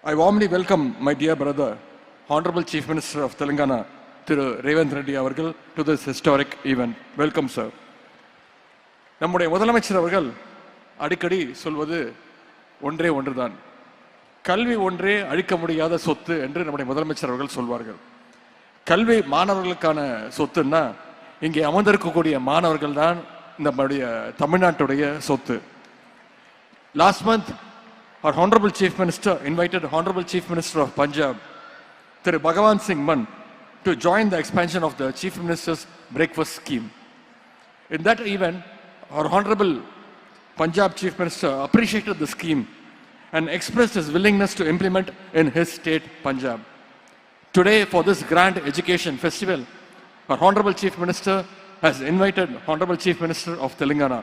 I warmly welcome my dear brother, Honorable Chief Minister of Telangana, Thiru Revanth Reddy avargal, to this historic event. Welcome, sir. நம்முடைய முதலமைச்சர் அவர்கள் அடிக்கடி சொல்வது ஒன்றே ஒன்றுதான், கல்வி ஒன்றே அழிக்க முடியாத சொத்து என்று நம்முடைய முதலமைச்சர் அவர்கள் சொல்வார்கள். கல்வி மாணவர்களுக்கான சொத்துன்னா இங்கே அமர்ந்திருக்கக்கூடிய மாணவர்கள் தான் நம்முடைய தமிழ்நாட்டுடைய சொத்து. Last month, our Honorable Chief Minister invited Honorable Chief Minister of Punjab, Thiru Bhagwan Singh Mann, to join the expansion of the Chief Minister's breakfast scheme. In that event, our Honorable Punjab Chief Minister appreciated the scheme and expressed his willingness to implement in his state, Punjab. Today, for this grand education festival, our Honorable Chief Minister has invited Honorable Chief Minister of Telangana.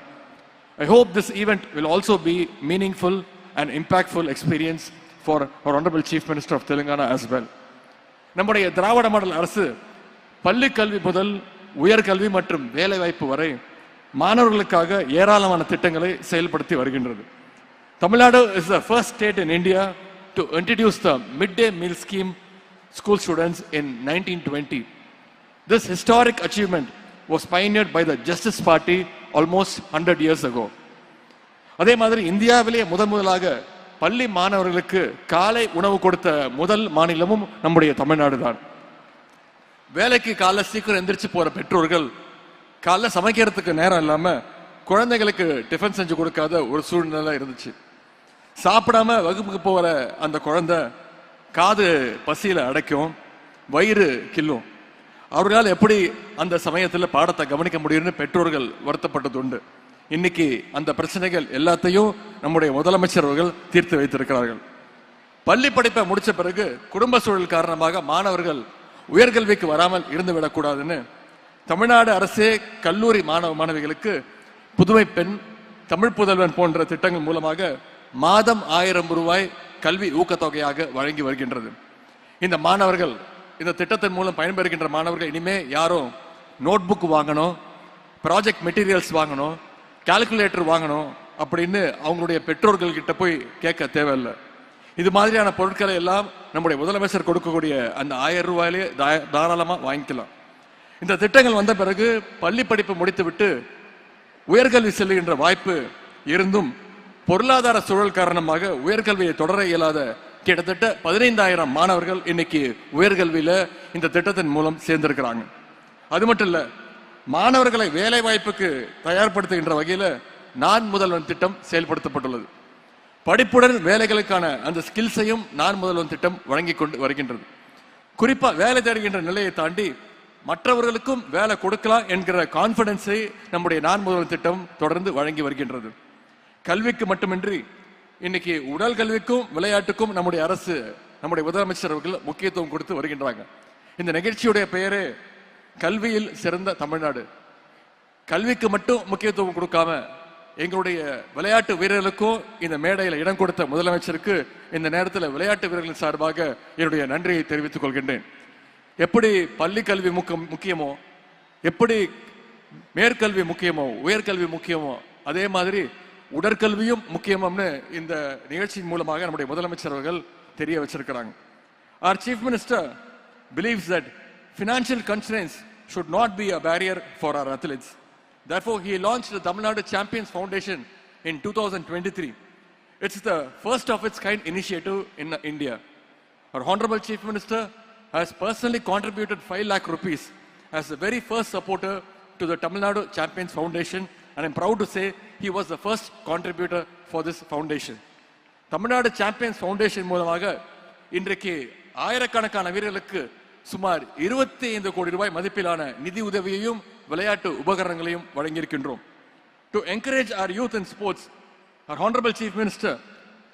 I hope this event will also be meaningful and impactful experience for our Honorable Chief Minister of Telangana as well. நம்முடைய திராவிட model அரசு பள்ளி கல்வி முதல் உயர்கல்வி மற்றும் வேலைவாய்ப்பு வரை மாணவர்களுக்காக ஏராளமான திட்டங்களை செயல்படுத்தி வருகின்றது. Tamil Nadu is the first state in India to introduce the midday meal scheme school students in 1920. This historic achievement was pioneered by the Justice Party almost 100 years ago. அதே மாதிரி இந்தியாவிலேயே முதலாக பள்ளி மாணவர்களுக்கு காலை உணவு கொடுத்த முதல் மாநிலமும் நம்முடைய தமிழ்நாடு தான். வேலைக்கு காலை சீக்கிரம் எந்திரிச்சு போற பெற்றோர்கள் காலைல சமைக்கிறதுக்கு நேரம் இல்லாம குழந்தைகளுக்கு டிஃபன் செஞ்சு கொடுக்காத ஒரு சூழ்நிலை இருந்துச்சு. சாப்பிடாம வகுப்புக்கு போற அந்த குழந்தை காது பசியில அடைக்கும், வயிறு கில்லும். அவர்களால் எப்படி அந்த சமயத்தில் பாடத்தை கவனிக்க முடியும்னு பெற்றோர்கள் வருத்தப்பட்டது உண்டு. இன்னைக்கு அந்த பிரச்சனைகள் எல்லாத்தையும் நம்முடைய முதலமைச்சர் அவர்கள் தீர்த்து வைத்திருக்கிறார்கள். பள்ளி படிப்பை முடிச்ச பிறகு குடும்ப சூழல் காரணமாக மாணவர்கள் உயர்கல்விக்கு வராமல் இருந்துவிடக்கூடாதுன்னு தமிழ்நாடு அரசே கல்லூரி மாணவ மாணவிகளுக்கு புதுமை பெண், தமிழ் புதல்வன் போன்ற திட்டங்கள் மூலமாக மாதம் 1000 ரூபாய் கல்வி ஊக்கத்தொகையாக வழங்கி வருகின்றது. இந்த மாணவர்கள், இந்த திட்டத்தின் மூலம் பயன்பெறுகின்ற மாணவர்கள் இனிமே யாரும் நோட் புக் வாங்கணும், ப்ராஜெக்ட் மெட்டீரியல்ஸ் வாங்கணும், கால்குலேட்டர் வாங்கணும் அப்படின்னு அவங்களுடைய பெற்றோர்கள் கிட்ட போய் கேட்க தேவையில்லை. இது மாதிரியான பொருட்களை எல்லாம் நம்முடைய முதலமைச்சர் கொடுக்கக்கூடிய அந்த 1000 ரூபாயிலே தாராளமாக வாங்கிக்கலாம். இந்த திட்டங்கள் வந்த பிறகு பள்ளி படிப்பு முடித்துவிட்டு உயர்கல்வி செல்லுகின்ற வாய்ப்பு இருந்தும் பொருளாதார சூழல் காரணமாக உயர்கல்வியை தொடர இயலாத கிட்டத்தட்ட 15000 மாணவர்கள் இன்னைக்கு உயர்கல்வியில இந்த திட்டத்தின் மூலம் சேர்ந்திருக்கிறாங்க. அது மட்டும் இல்ல, மாணவர்களை வேலை வாய்ப்புக்கு தயார்படுத்துகின்ற வகையில நான் முதல்வன் திட்டம் செயல்படுத்தப்பட்டுள்ளது. படிப்புடன் வேலைகளுக்கான அந்த ஸ்கில்ஸையும் நான் முதல்வன் திட்டம் வழங்கி கொண்டு வருகின்றது. குறிப்பா வேலை தேடுகின்ற நிலையை தாண்டி மற்றவர்களுக்கும் வேலை கொடுக்கலாம் என்கிற கான்பிடன்ஸை நம்முடைய நான் முதல்வன் திட்டம் தொடர்ந்து வழங்கி வருகின்றது. கல்விக்கு மட்டுமின்றி இன்னைக்கு உடல் கல்விக்கும் விளையாட்டுக்கும் நம்முடைய அரசு, நம்முடைய முதலமைச்சர் அவர்கள் முக்கியத்துவம் கொடுத்து வருகின்றாங்க. இந்த நிகழ்ச்சியுடைய பெயரே கல்வியில் சிறந்த தமிழ்நாடு. கல்விக்கு மட்டும் முக்கியத்துவம் கொடுக்காம எங்களுடைய விளையாட்டு வீரர்களுக்கும் இந்த மேடையில் இடம் கொடுத்த முதலமைச்சருக்கு இந்த நேரத்தில் விளையாட்டு வீரர்கள் சார்பாக என்னுடைய நன்றியை தெரிவித்துக் கொள்கின்றேன். எப்படி பள்ளி கல்வி முக்கியமோ, எப்படி மேற்கல்வி முக்கியமோ, உயர்கல்வி முக்கியமோ, அதே மாதிரி உடற்கல்வியும் முக்கியம்னு இந்த நிகழ்ச்சியின் மூலமாக நம்முடைய முதலமைச்சர் அவர்கள் தெரிய வச்சிருக்கிறாங்க. Our Chief Minister believes that financial constraints should not be a barrier for our athletes. Therefore, he launched the Tamil Nadu Champions Foundation in 2023. It's the first of its kind initiative in India. Our Honorable Chief Minister has personally contributed 5 lakh rupees as the very first supporter to the Tamil Nadu Champions Foundation, and I'm proud to say he was the first contributor for this foundation. Tamil Nadu Champions Foundation மூலமாக இன்றைக்கு ஆயிரக்கணக்கான வீரர்களுக்கு சுமார் 25 கோடி ரூபாய் மதிப்பிலான நிதி உதவியையும் விளையாட்டு உபகரணங்களையும் வழங்கியிருக்கின்றோம். To encourage our youth in sports, our Honorable Chief Minister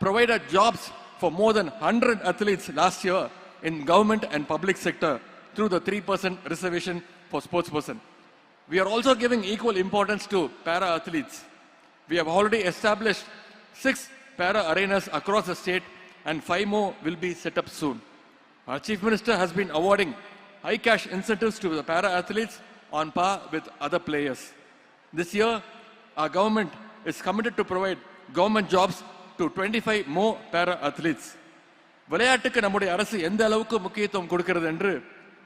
provided jobs for more than 100 athletes last year in government and public sector through the 3% reservation for sportsperson. We are also giving equal importance to para athletes. We have already established 6 para arenas across the state and 5 more will be set up soon. Our Chief Minister has been awarding high cash incentives to the para athletes on par with other players. This year, our government is committed to provide government jobs to 25 more para athletes. விளையாட்டுக்கு நம்முடைய அரசு எந்த அளவுக்கு முக்கியத்துவம் கொடுக்கிறது என்று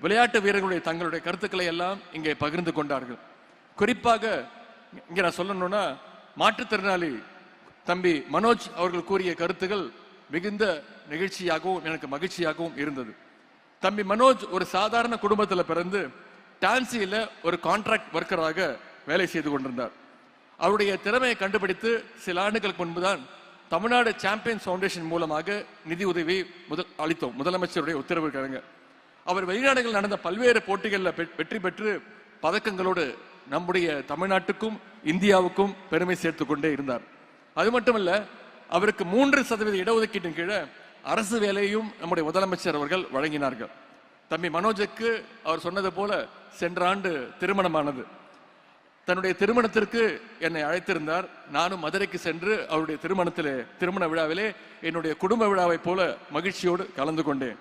விளையாட்டு வீரர்களுடைய தங்களுடைய கருத்துக்களை எல்லாம் இங்கே பகிர்ந்து கொண்டார்கள். குறிப்பாக இங்கே நான் சொல்லணும்னா, மாற்றுத்திறனாளி தம்பி மனோஜ் அவர்கள் கூறிய கருத்துகள் மிகுந்த நிகழ்ச்சியாகவும் எனக்கு மகிழ்ச்சியாகவும் இருந்தது. தம்பி மனோஜ் ஒரு சாதாரண குடும்பத்தில் பிறந்து டான்சியில ஒரு கான்ட்ராக்ட் ஒர்க்கராக வேலை செய்து கொண்டிருந்தார். அவருடைய திறமையை கண்டுபிடித்து சில ஆண்டுகளுக்கு முன்புதான் தமிழ்நாடு சாம்பியன்ஸ் ஃபவுண்டேஷன் மூலமாக நிதி உதவி அளித்தோம். முதலமைச்சருடைய உத்தரவு. அவர் வெளிநாடுகளில் நடந்த பல்வேறு போட்டிகளில் வெற்றி பெற்று பதக்கங்களோடு நம்முடைய தமிழ்நாட்டுக்கும் இந்தியாவுக்கும் பெருமை சேர்த்து கொண்டே இருந்தார். அது மட்டுமல்ல, அவருக்கு 3% இடஒதுக்கீட்டின் கீழே அரசு வேலையும் நம்முடைய முதலமைச்சர் அவர்கள் வழங்கினார்கள். தம்பி மனோஜுக்கு அவர் சொன்னது போல சென்ற ஆண்டு திருமணமானது. தன்னுடைய திருமணத்திற்கு என்னை அழைத்திருந்தார். நானும் மதுரைக்கு சென்று அவருடைய திருமண விழாவிலே என்னுடைய குடும்ப விழாவை போல மகிழ்ச்சியோடு கலந்து கொண்டேன்.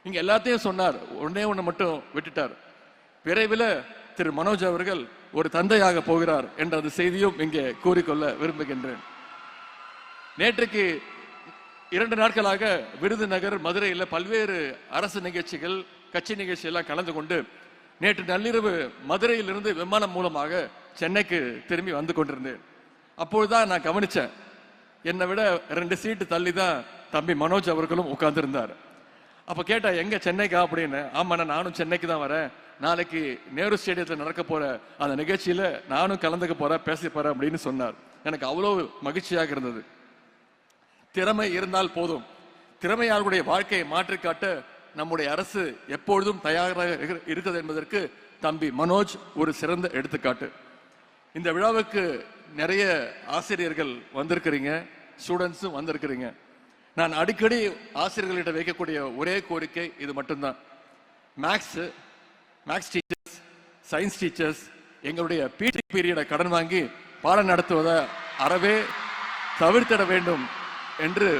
இங்க எல்லாத்தையும் சொன்னார், ஒண்ணு மட்டும் விட்டுட்டார். விரைவில் திரு மனோஜ் அவர்கள் ஒரு தந்தையாக போகிறார் என்ற அந்த செய்தியும் இங்கே கூறிக்கொள்ள விரும்புகின்றேன். நேற்றுக்கு 2 நாட்களாக விருதுநகர், மதுரையில் பல்வேறு அரசு நிகழ்ச்சிகள், கட்சி நிகழ்ச்சி எல்லாம் கலந்து கொண்டு நேற்று நள்ளிரவு மதுரையிலிருந்து விமானம் மூலமாக சென்னைக்கு திரும்பி வந்து கொண்டிருந்தேன். அப்பொழுதுதான் நான் கவனிச்சேன், என்னை விட 2 சீட்டு தள்ளி தான் தம்பி மனோஜ் அவர்களும் உட்கார்ந்துருந்தார். அப்ப கேட்டா, எங்க சென்னைக்கா அப்படின்னு. ஆமா, நானும் சென்னைக்கு தான் வரேன். நாளைக்கு நேரு ஸ்டேடியத்தில் நடக்க போற அந்த நிகழ்ச்சியில நானும் கலந்துக்க போறேன், பேச போறேன் அப்படின்னு சொன்னார். எனக்கு அவ்வளவு மகிழ்ச்சியாக இருந்தது. திறமை இருந்தால் போதும். திறமையாளர்களுடைய வாழ்க்கையை மாற்றிக்காட்ட நம்முடைய அரசு எப்பொழுதும் தயாராக இருக்குது என்பதற்கு தம்பி மனோஜ் ஒரு சிறந்த எடுத்துக்காட்டு. இந்த விழாவுக்கு நிறைய ஆசிரியர்கள் வந்திருக்கிறீங்க, ஸ்டூடெண்ட்ஸும் வந்திருக்கிறீங்க. நான் அடிக்கடி ஆசிரியர்களிடம் வைக்கக்கூடிய ஒரே கோரிக்கை இது மட்டும்தான். மேக்ஸ் டீச்சர்ஸ், சயின்ஸ் டீச்சர்ஸ் எங்களுடைய பிடி பீரியடை கடன் வாங்கி பாடம் நடத்துவதை அறவே தவிர்த்திட வேண்டும் என்று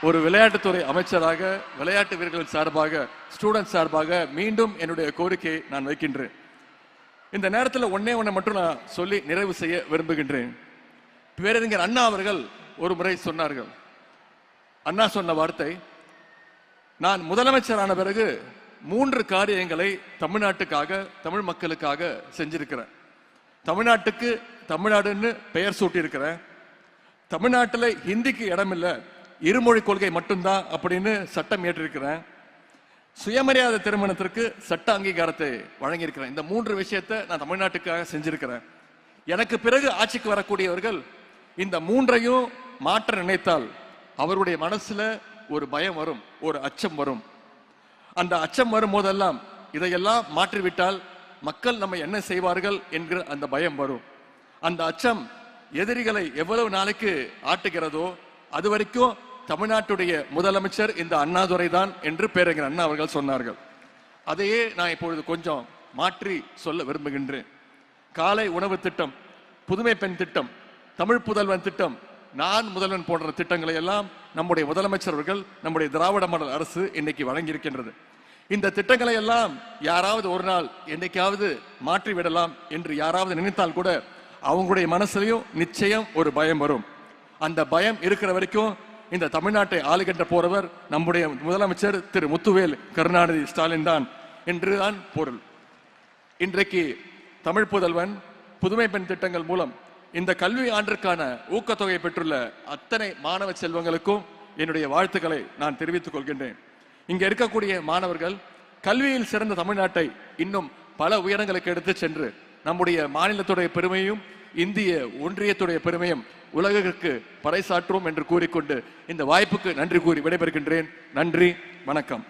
ஒரு விளையாட்டுத்துறை அமைச்சராக, விளையாட்டு வீரர்கள் சார்பாக, ஸ்டூடெண்ட் சார்பாக மீண்டும் என்னுடைய கோரிக்கையை நான் வைக்கின்றேன். இந்த நேரத்தில் ஒன்னே மட்டும் நான் சொல்லி நிறைவு செய்ய விரும்புகின்றேன். பேரறிஞர் அண்ணா அவர்கள் ஒரு முறை சொன்னார்கள். அண்ணா சொன்ன வார்த்தை, நான் முதலமைச்சரான பிறகு 3 காரியங்களை தமிழ்நாட்டுக்காக, தமிழ் மக்களுக்காக செஞ்சிருக்கிறேன். தமிழ்நாட்டுக்கு தமிழ்நாடுன்னு பெயர் சூட்டி இருக்கிறேன். தமிழ்நாட்டில் ஹிந்திக்கு இடம் இல்லை, இருமொழி கொள்கை மட்டும்தான் அப்படின்னு சட்டம் ஏற்றிருக்கிறேன். சுயமரியாதை திருமணத்திற்கு சட்ட அங்கீகாரத்தை வழங்கியிருக்கிறேன். இந்த 3 விஷயத்தை நான் தமிழ்நாட்டுக்காக செஞ்சிருக்கிறேன். எனக்கு பிறகு ஆட்சிக்கு வரக்கூடியவர்கள் இந்த 3ஐயும் மாற்ற நினைத்தால் அவருடைய மனசுல ஒரு பயம் வரும், ஒரு அச்சம் வரும். அந்த அச்சம் வரும் போதெல்லாம் இதையெல்லாம் மாற்றிவிட்டால் மக்கள் நம்ம என்ன செய்வார்கள் என்கிற அந்த பயம் வரும். அந்த அச்சம் எதிரிகளை எவ்வளவு நாளைக்கு ஆட்டுகிறதோ அது வரைக்கும் தமிழ்நாட்டுடைய முதலமைச்சர் இந்த அண்ணாதுரை தான் என்று பேரறிஞர் அண்ணா அவர்கள் சொன்னார்கள். அதையே நான் இப்பொழுது கொஞ்சம் மாற்றி சொல்ல விரும்புகின்றேன். காலை உணவு திட்டம், புதுமை பெண் திட்டம், தமிழ் புதல்வன் திட்டம், நான் முதல்வன் போன்ற திட்டங்களை எல்லாம் நம்முடைய முதலமைச்சர் அவர்கள், நம்முடைய திராவிட மாடல் அரசு இன்னைக்கு வழங்கி இருக்கின்றது. இந்த திட்டங்களை எல்லாம் யாராவது ஒரு நாள் என்னைக்காவது மாற்றி விடலாம் என்று யாராவது நினைத்தால் கூட அவங்களுடைய மனசுலையும் நிச்சயம் ஒரு பயம் வரும். அந்த பயம் இருக்கிற வரைக்கும் இந்த தமிழ்நாட்டை ஆளுகின்ற போறவர் நம்முடைய முதலமைச்சர் திரு முத்துவேல் கருணாநிதி ஸ்டாலின் தான் என்றுதான் பொருள். இன்றைக்கு தமிழ் புதல்வன், புதுமை பெண் திட்டங்கள் மூலம் இந்த கல்வி ஆண்டிற்கான ஊக்கத்தொகை பெற்றுள்ள அத்தனை மாணவ செல்வங்களுக்கும் என்னுடைய வாழ்த்துக்களை நான் தெரிவித்துக் கொள்கின்றேன். இங்க இருக்கக்கூடிய மாணவர்கள் கல்வியில் சிறந்த தமிழ்நாட்டை இன்னும் பல உயரங்களுக்கு எடுத்து சென்று நம்முடைய மாநிலத்துடைய பெருமையும் இந்திய ஒன்றியத்துடைய பெருமையும் உலகிற்கு பறைசாற்றுவோம் என்று கூறிக்கொண்டு இந்த வாய்ப்புக்கு நன்றி கூறி விடைபெறுகின்றேன். நன்றி, வணக்கம்.